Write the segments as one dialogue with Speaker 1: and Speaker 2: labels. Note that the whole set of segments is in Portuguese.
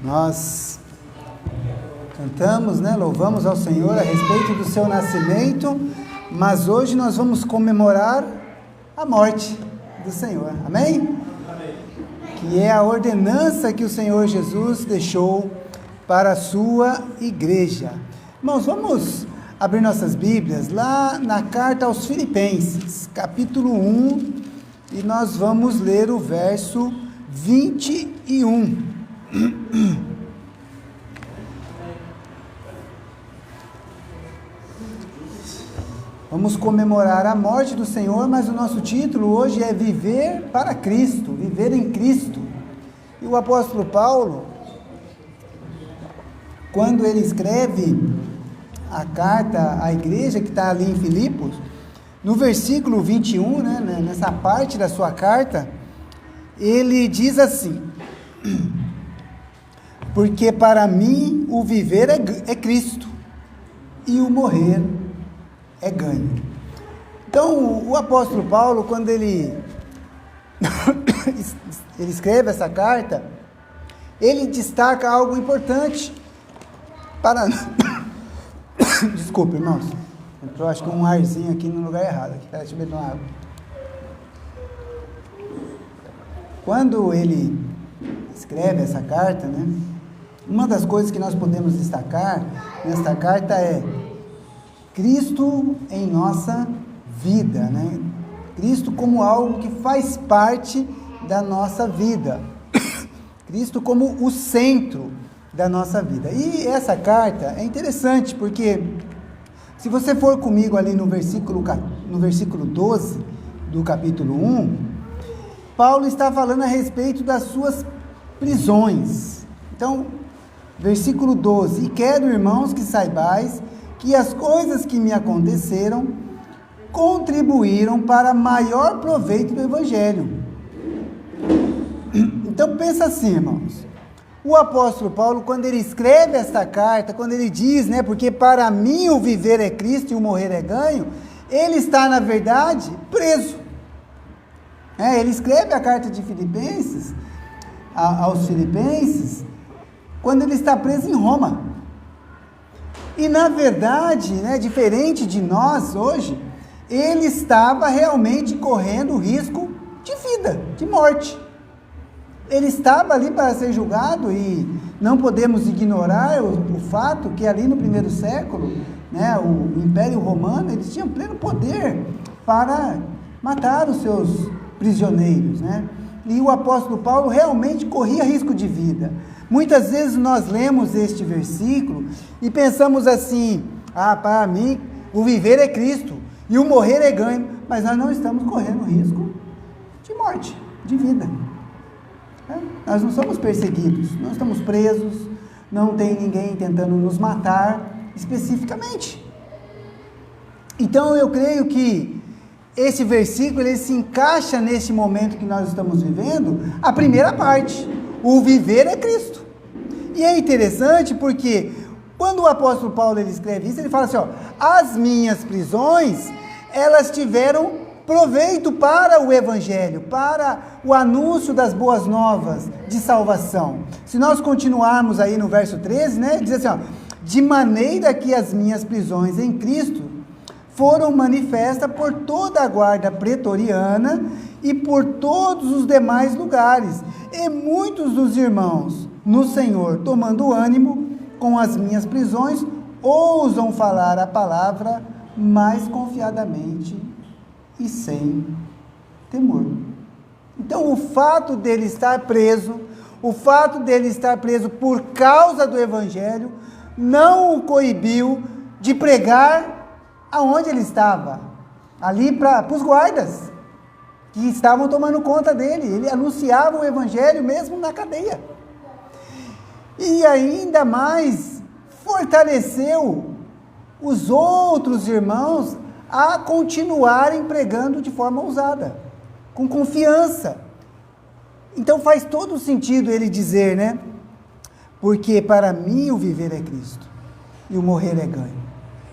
Speaker 1: Nós cantamos, né? Louvamos ao Senhor a respeito do seu nascimento, mas hoje nós vamos comemorar a morte do Senhor, amém? Que é a ordenança que o Senhor Jesus deixou para a sua igreja. Irmãos, vamos abrir nossas Bíblias lá na carta aos Filipenses, capítulo 1, e nós vamos ler o verso 21. Vamos comemorar a morte do Senhor, mas o nosso título hoje é Viver para Cristo, Viver em Cristo. E o apóstolo Paulo, quando ele escreve a carta à igreja que está ali em Filipos, no versículo 21, né, nessa parte da sua carta, ele diz assim: porque para mim o viver é Cristo e o morrer é ganho. Então o apóstolo Paulo, quando ele escreve essa carta, ele destaca algo importante para... Desculpa, irmãos, entrou acho que um arzinho aqui no lugar errado. Deixa eu beber uma água. Quando ele escreve essa carta, né, uma das coisas que nós podemos destacar nesta carta é Cristo em nossa vida, né? Cristo como algo que faz parte da nossa vida, Cristo como o centro da nossa vida. E essa carta é interessante, porque se você for comigo ali no versículo 12 do capítulo 1, Paulo está falando a respeito das suas prisões. Então, versículo 12: e quero, irmãos, que saibais que as coisas que me aconteceram contribuíram para maior proveito do Evangelho. Então pensa assim, irmãos, o apóstolo Paulo, quando ele escreve esta carta, quando ele diz, né, porque para mim o viver é Cristo e o morrer é ganho, ele está, na verdade, preso. Ele escreve a carta de Filipenses, aos Filipenses, quando ele está preso em Roma. E na verdade, né, diferente de nós hoje, ele estava realmente correndo risco de vida, de morte. Ele estava ali para ser julgado, e não podemos ignorar o fato que ali no primeiro século, né, o Império Romano, eles tinham pleno poder para matar os seus prisioneiros, né? E o apóstolo Paulo realmente corria risco de vida. Muitas vezes nós lemos este versículo e pensamos assim: para mim o viver é Cristo e o morrer é ganho, mas nós não estamos correndo risco de morte, de vida. Nós não somos perseguidos, não estamos presos, não tem ninguém tentando nos matar especificamente. Então eu creio que esse versículo ele se encaixa nesse momento que nós estamos vivendo, a primeira parte, o viver é Cristo. E é interessante porque quando o apóstolo Paulo ele escreve isso, ele fala assim: as minhas prisões, elas tiveram proveito para o Evangelho, para o anúncio das boas novas de salvação. Se nós continuarmos aí no verso 13, né, diz assim: de maneira que as minhas prisões em Cristo foram manifestas por toda a guarda pretoriana e por todos os demais lugares, e muitos dos irmãos no Senhor, tomando ânimo com as minhas prisões, ousam falar a palavra mais confiadamente e sem temor. Então o fato dele estar preso, por causa do Evangelho, não o coibiu de pregar aonde ele estava, ali para os guardas que estavam tomando conta dele. Ele anunciava o Evangelho mesmo na cadeia, e ainda mais fortaleceu os outros irmãos a continuarem pregando de forma ousada, com confiança. Então faz todo sentido ele dizer, né, porque para mim o viver é Cristo e o morrer é ganho.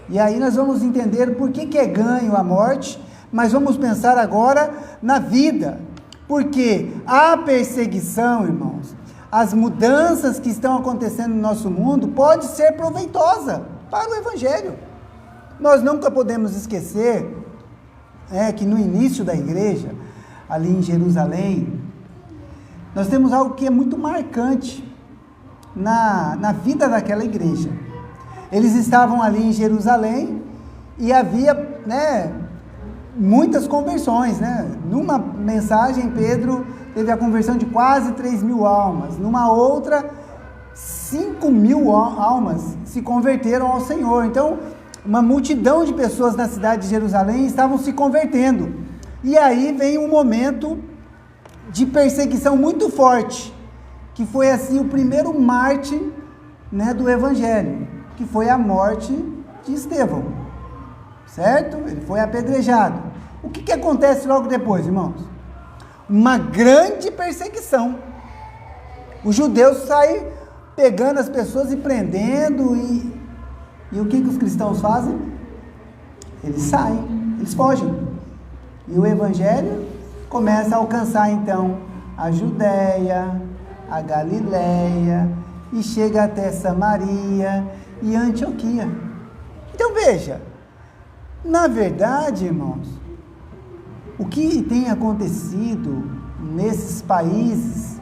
Speaker 1: E aí nós vamos entender por que é ganho a morte, mas vamos pensar agora na vida, porque a perseguição, irmãos, as mudanças que estão acontecendo no nosso mundo pode ser proveitosa para o Evangelho. Nós nunca podemos esquecer que no início da igreja, ali em Jerusalém, nós temos algo que é muito marcante na vida daquela igreja. Eles estavam ali em Jerusalém e havia, muitas conversões, Numa mensagem, Pedro teve a conversão de quase 3.000 almas. Numa outra, 5.000 almas se converteram ao Senhor. Então, uma multidão de pessoas na cidade de Jerusalém estavam se convertendo. E aí vem um momento de perseguição muito forte, que foi assim o primeiro mártir, do Evangelho, que foi a morte de Estevão, certo? Ele foi apedrejado. O que acontece logo depois, irmãos? Uma grande perseguição. Os judeus saem pegando as pessoas e prendendo, e o que os cristãos fazem? Eles saem, eles fogem. E o Evangelho começa a alcançar então a Judéia, a Galiléia, e chega até Samaria e Antioquia. Então veja, na verdade, irmãos, o que tem acontecido nesses países,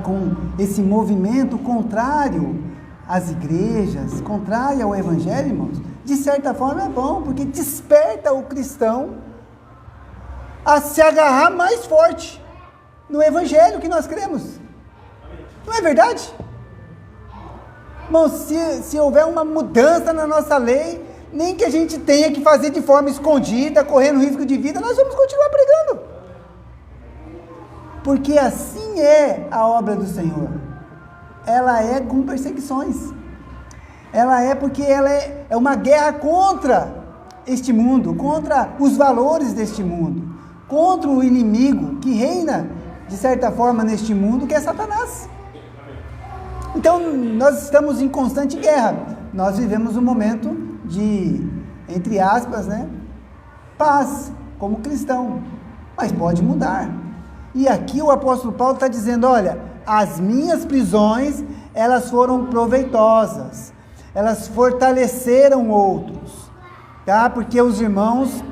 Speaker 1: com esse movimento contrário às igrejas, contrário ao Evangelho, irmãos, de certa forma é bom, porque desperta o cristão a se agarrar mais forte no Evangelho que nós cremos. Não é verdade? Irmão, se houver uma mudança na nossa lei, nem que a gente tenha que fazer de forma escondida, correndo risco de vida, nós vamos continuar pregando. Porque assim é a obra do Senhor. Ela é com perseguições. Ela é porque ela é uma guerra contra este mundo, contra os valores deste mundo, contra o inimigo que reina, de certa forma, neste mundo, que é Satanás. Então, nós estamos em constante guerra. Nós vivemos um momento de, entre aspas, paz, como cristão. Mas pode mudar. E aqui o apóstolo Paulo está dizendo, olha, as minhas prisões, elas foram proveitosas. Elas fortaleceram outros. Tá? Porque os irmãos,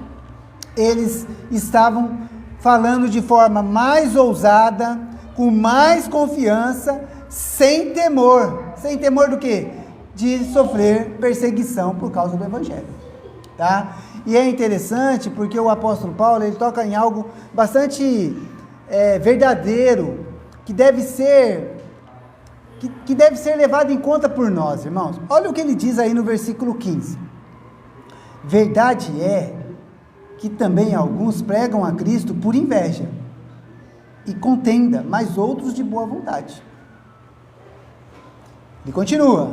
Speaker 1: eles estavam falando de forma mais ousada, com mais confiança, sem temor. Sem temor do quê? De sofrer perseguição por causa do Evangelho. Tá? E é interessante porque o apóstolo Paulo, ele toca em algo bastante verdadeiro, que deve ser levado em conta por nós, irmãos. Olha o que ele diz aí no versículo 15. Verdade é que também alguns pregam a Cristo por inveja e contenda, mas outros de boa vontade. Ele continua,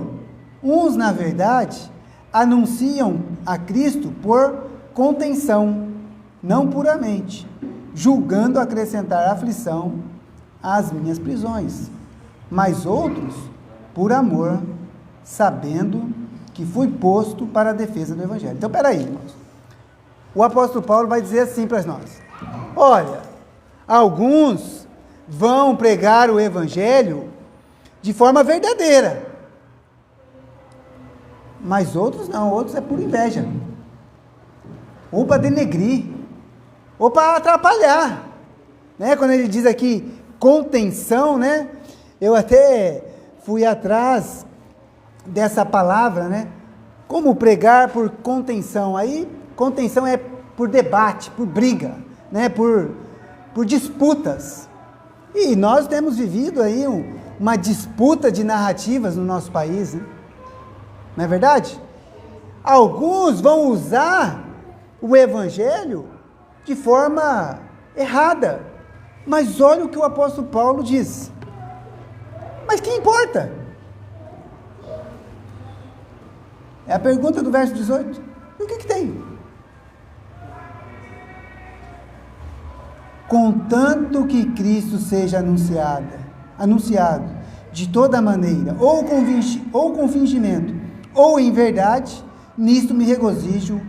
Speaker 1: uns na verdade anunciam a Cristo por contenção, não puramente, julgando acrescentar aflição às minhas prisões, mas outros por amor, sabendo que fui posto para a defesa do Evangelho. Então, peraí, irmãos. O apóstolo Paulo vai dizer assim para nós, olha, alguns vão pregar o Evangelho de forma verdadeira, mas outros não, outros é por inveja, ou para denegrir, ou para atrapalhar, quando ele diz aqui contenção, eu até fui atrás dessa palavra, como pregar por contenção, aí contenção é por debate, por briga, por disputas, e nós temos vivido aí uma disputa de narrativas no nosso país, não é verdade? Alguns vão usar o Evangelho de forma errada, mas olha o que o apóstolo Paulo diz, mas que importa? É a pergunta do verso 18, e o que tem? Contanto que Cristo seja anunciado de toda maneira, ou com fingimento, ou em verdade, nisto me regozijo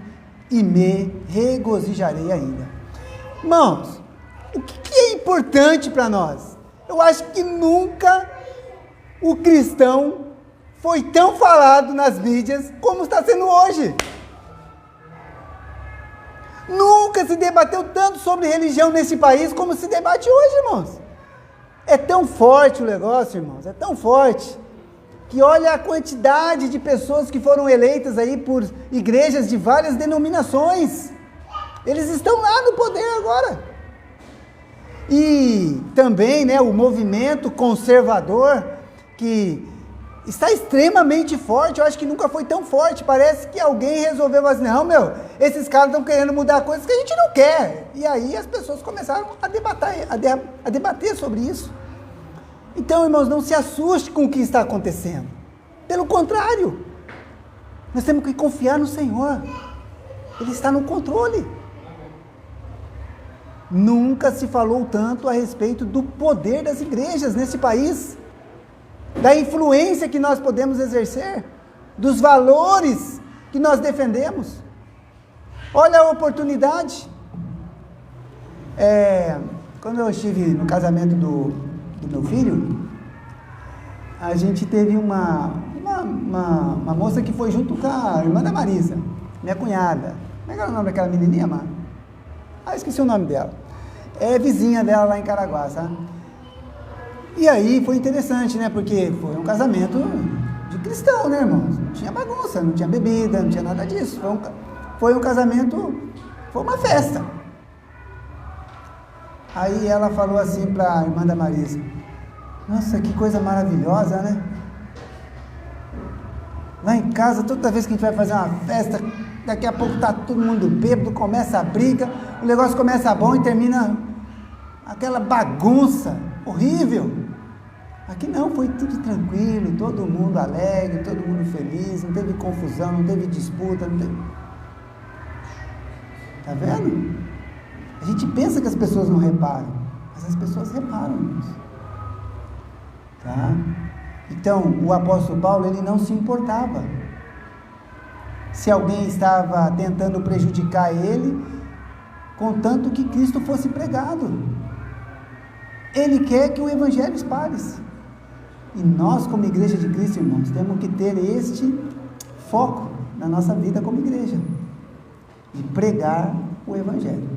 Speaker 1: e me regozijarei ainda. Irmãos, o que é importante para nós? Eu acho que nunca o cristão foi tão falado nas mídias como está sendo hoje. Nunca se debateu tanto sobre religião nesse país como se debate hoje, irmãos. É tão forte o negócio, irmãos, é tão forte, que olha a quantidade de pessoas que foram eleitas aí por igrejas de várias denominações. Eles estão lá no poder agora. E também, né, o movimento conservador, que está extremamente forte. Eu acho que nunca foi tão forte. Parece que alguém resolveu assim, não, esses caras estão querendo mudar coisas que a gente não quer. E aí as pessoas começaram a debater sobre isso. Então, irmãos, não se assuste com o que está acontecendo. Pelo contrário, nós temos que confiar no Senhor. Ele está no controle. Nunca se falou tanto a respeito do poder das igrejas nesse país, da influência que nós podemos exercer, dos valores que nós defendemos. Olha a oportunidade. Quando eu estive no casamento do meu filho, a gente teve uma moça que foi junto com a irmã da Marisa, minha cunhada. Como é que era o nome daquela menininha, mano? Esqueci o nome dela. É vizinha dela lá em Caraguá, sabe? E aí foi interessante, né? Porque foi um casamento de cristão, né, irmãos? Não tinha bagunça, não tinha bebida, não tinha nada disso. Foi um casamento, foi uma festa. Aí ela falou assim para a irmã da Marisa: nossa, que coisa maravilhosa, né? Lá em casa, toda vez que a gente vai fazer uma festa, daqui a pouco tá todo mundo bêbado, começa a briga, o negócio começa bom e termina aquela bagunça horrível. Aqui não, foi tudo tranquilo, todo mundo alegre, todo mundo feliz, não teve confusão, não teve disputa, não teve... Tá vendo? A gente pensa que as pessoas não reparam, mas as pessoas reparam isso. Tá? Então, o apóstolo Paulo, ele não se importava se alguém estava tentando prejudicar ele, contanto que Cristo fosse pregado. Ele quer que o evangelho espalhe-se. E nós, como igreja de Cristo, irmãos, temos que ter este foco na nossa vida como igreja, de pregar o evangelho.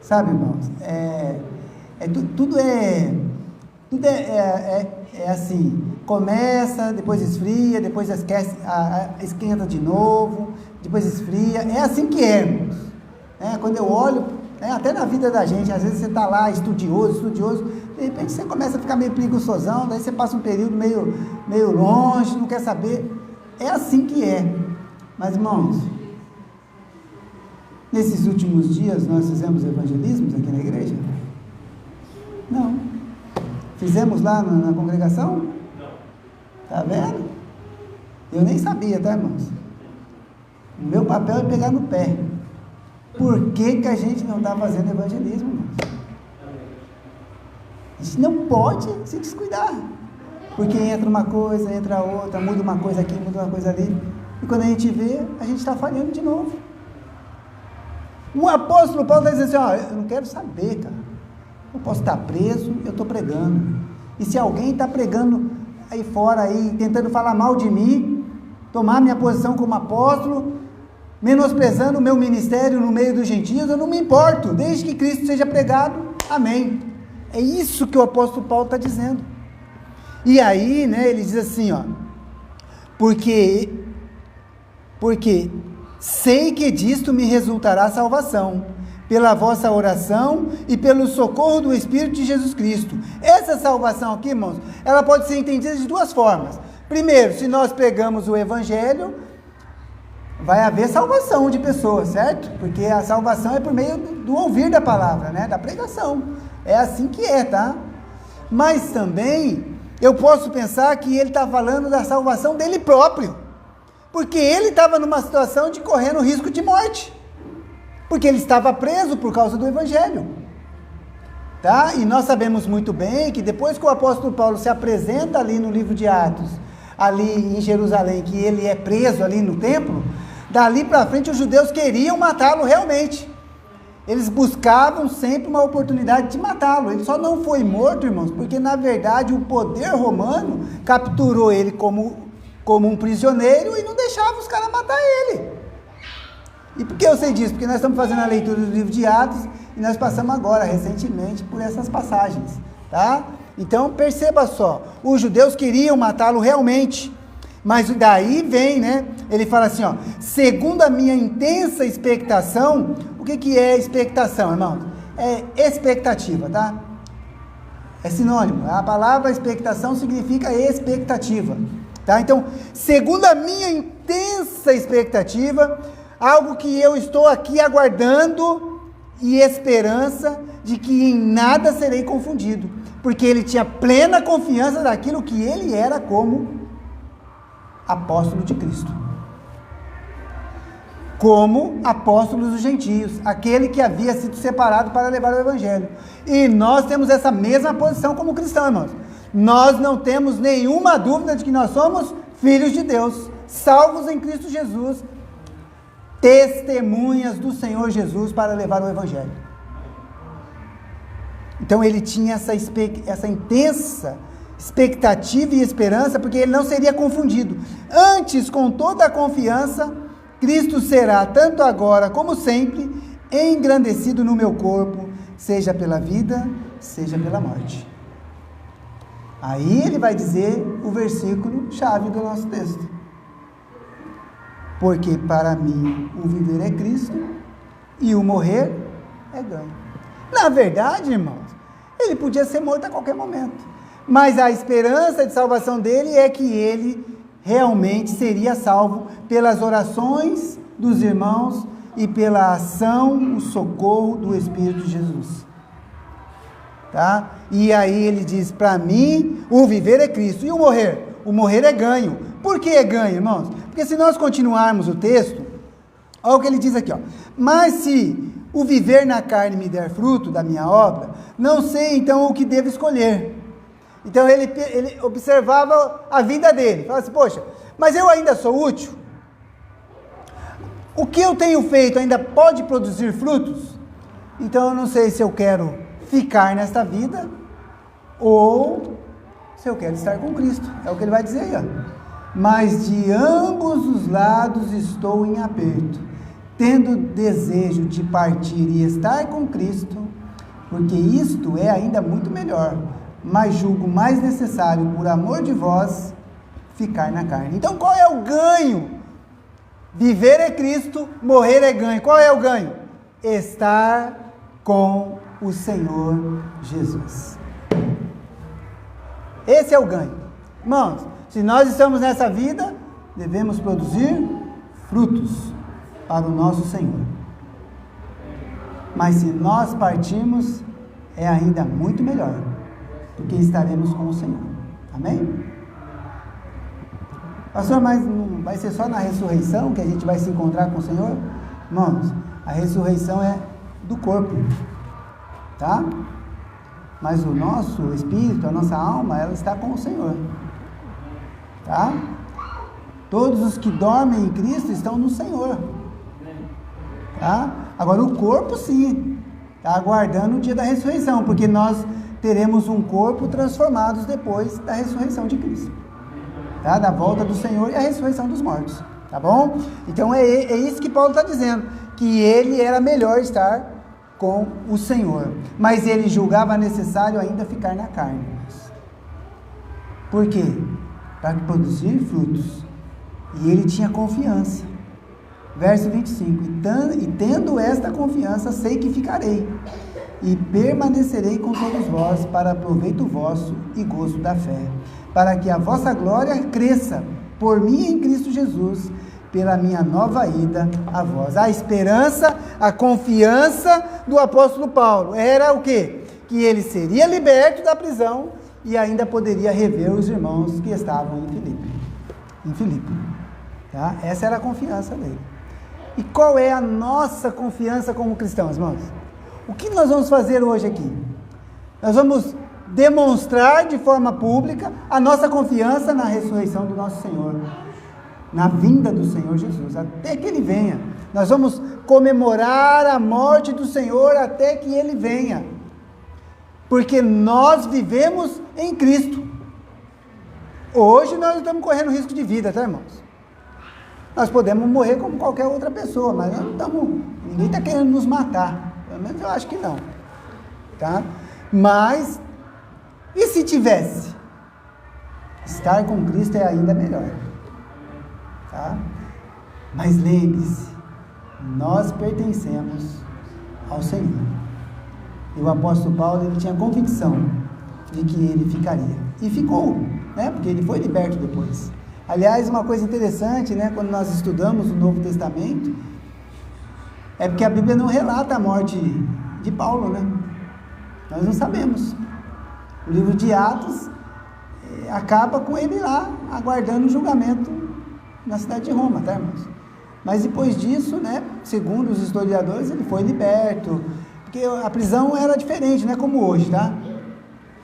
Speaker 1: Sabe, irmãos, tudo é assim, começa, depois esfria, depois esquenta de novo, depois esfria, é assim que é, irmãos. Quando eu olho, até na vida da gente, às vezes você está lá estudioso, de repente você começa a ficar meio preguiçosão, daí você passa um período meio longe, não quer saber, é assim que é. Mas, irmãos, nesses últimos dias nós fizemos evangelismos aqui na igreja? Não. Fizemos lá na congregação? Não. Tá vendo? Eu nem sabia, tá, irmãos? O meu papel é pegar no pé. Por que a gente não está fazendo evangelismo, irmãos? A gente não pode se descuidar. Porque entra uma coisa, entra outra, muda uma coisa aqui, muda uma coisa ali. E quando a gente vê, a gente está falhando de novo. O apóstolo Paulo está dizendo assim, eu não quero saber, cara. Eu posso estar preso, eu estou pregando. E se alguém está pregando aí fora, aí, tentando falar mal de mim, tomar minha posição como apóstolo, menosprezando o meu ministério no meio dos gentios, eu não me importo, desde que Cristo seja pregado, amém. É isso que o apóstolo Paulo está dizendo. E aí, né, ele diz assim, porque sei que disto me resultará salvação, pela vossa oração e pelo socorro do Espírito de Jesus Cristo. Essa salvação aqui, irmãos, ela pode ser entendida de duas formas. Primeiro, se nós pregamos o Evangelho, vai haver salvação de pessoas, certo? Porque a salvação é por meio do ouvir da palavra, né? Da pregação. É assim que é, tá? Mas também, eu posso pensar que ele está falando da salvação dele próprio. Porque ele estava numa situação de correndo risco de morte. Porque ele estava preso por causa do Evangelho, tá? E nós sabemos muito bem que depois que o apóstolo Paulo se apresenta ali no livro de Atos, ali em Jerusalém, que ele é preso ali no templo, dali para frente os judeus queriam matá-lo realmente. Eles buscavam sempre uma oportunidade de matá-lo. Ele só não foi morto, irmãos, porque na verdade o poder romano capturou ele como um prisioneiro e não deixava os caras matar ele. E por que eu sei disso? Porque nós estamos fazendo a leitura do livro de Atos e nós passamos agora, recentemente, por essas passagens, tá? Então perceba só, os judeus queriam matá-lo realmente, mas daí vem, né? Ele fala assim, ó, segundo a minha intensa expectação. O que é expectação, irmão? É expectativa, tá? É sinônimo. A palavra expectação significa expectativa, tá? Então, segundo a minha intensa expectativa, algo que eu estou aqui aguardando e esperança de que em nada serei confundido, porque ele tinha plena confiança daquilo que ele era como apóstolo de Cristo, como apóstolo dos gentios, aquele que havia sido separado para levar o evangelho. E nós temos essa mesma posição como cristãos, irmãos. Nós não temos nenhuma dúvida de que nós somos filhos de Deus, salvos em Cristo Jesus, testemunhas do Senhor Jesus para levar o evangelho. Então ele tinha essa intensa expectativa e esperança, porque ele não seria confundido. Antes, com toda a confiança, Cristo será, tanto agora como sempre, engrandecido no meu corpo, seja pela vida, seja pela morte. Aí ele vai dizer o versículo chave do nosso texto. Porque para mim o viver é Cristo e o morrer é ganho. Na verdade, irmãos, ele podia ser morto a qualquer momento, mas a esperança de salvação dele é que ele realmente seria salvo pelas orações dos irmãos e pela ação, o socorro do Espírito de Jesus. Tá? E aí ele diz, para mim o viver é Cristo e o morrer? O morrer é ganho. Por que é ganho, irmãos? Porque se nós continuarmos o texto, olha o que ele diz aqui, ó. Mas se o viver na carne me der fruto da minha obra, não sei então o que devo escolher. Então ele observava a vida dele, falava assim, poxa, mas eu ainda sou útil? O que eu tenho feito ainda pode produzir frutos? Então eu não sei se eu quero ficar nesta vida ou se eu quero estar com Cristo. É o que ele vai dizer aí, ó. Mas de ambos os lados estou em aperto, tendo desejo de partir e estar com Cristo, porque isto é ainda muito melhor, mas julgo mais necessário, por amor de vós, ficar na carne. Então qual é o ganho? Viver é Cristo, morrer é ganho. Qual é o ganho? Estar com o Senhor Jesus. Esse é o ganho. Irmãos, se nós estamos nessa vida, devemos produzir frutos para o nosso Senhor. Mas se nós partirmos, é ainda muito melhor, porque estaremos com o Senhor. Amém? Pastor, mas não vai ser só na ressurreição que a gente vai se encontrar com o Senhor? Irmãos, a ressurreição é do corpo, tá? Mas o nosso espírito, a nossa alma, ela está com o Senhor, tá? Todos os que dormem em Cristo estão no Senhor, tá? Agora o corpo sim, está aguardando o dia da ressurreição, porque nós teremos um corpo transformado depois da ressurreição de Cristo, tá? Da volta do Senhor e a ressurreição dos mortos, tá bom? Então é isso que Paulo está dizendo, que ele era melhor estar com o Senhor, mas ele julgava necessário ainda ficar na carne. Por quê? Para produzir frutos, e ele tinha confiança. Verso 25, e tendo esta confiança, sei que ficarei, e permanecerei com todos vós, para proveito vosso e gozo da fé, para que a vossa glória cresça, por mim em Cristo Jesus, pela minha nova ida a vós. A esperança, a confiança do apóstolo Paulo era o quê? Que ele seria liberto da prisão e ainda poderia rever os irmãos que estavam em Filipe. Tá? Essa era a confiança dele. E qual é a nossa confiança como cristãos, irmãos? O que nós vamos fazer hoje aqui? Nós vamos demonstrar de forma pública a nossa confiança na ressurreição do nosso Senhor, na vinda do Senhor Jesus, até que Ele venha. Nós vamos comemorar a morte do Senhor até que Ele venha. Porque nós vivemos em Cristo. Hoje nós estamos correndo risco de vida, tá, irmãos? Nós podemos morrer como qualquer outra pessoa, mas nós não estamos, ninguém está querendo nos matar. Pelo menos eu acho que não. Tá? Mas, e se tivesse? Estar com Cristo é ainda melhor. Tá? Mas lembre-se, nós pertencemos ao Senhor. E o apóstolo Paulo, ele tinha convicção de que ele ficaria. E ficou, né? Porque ele foi liberto depois. Aliás, uma coisa interessante, né? Quando nós estudamos o Novo Testamento, é porque a Bíblia não relata a morte de Paulo, né? Nós não sabemos. O livro de Atos acaba com ele lá, aguardando o julgamento na cidade de Roma, tá, irmãos? Mas depois disso, né, segundo os historiadores, ele foi liberto, porque a prisão era diferente, não é como hoje, tá?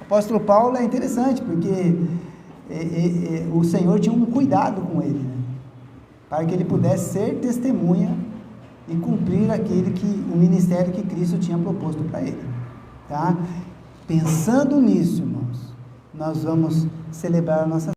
Speaker 1: O apóstolo Paulo é interessante, porque o Senhor tinha um cuidado com ele, né, para que ele pudesse ser testemunha e cumprir o ministério que Cristo tinha proposto para ele, tá? Pensando nisso, irmãos, nós vamos celebrar a nossa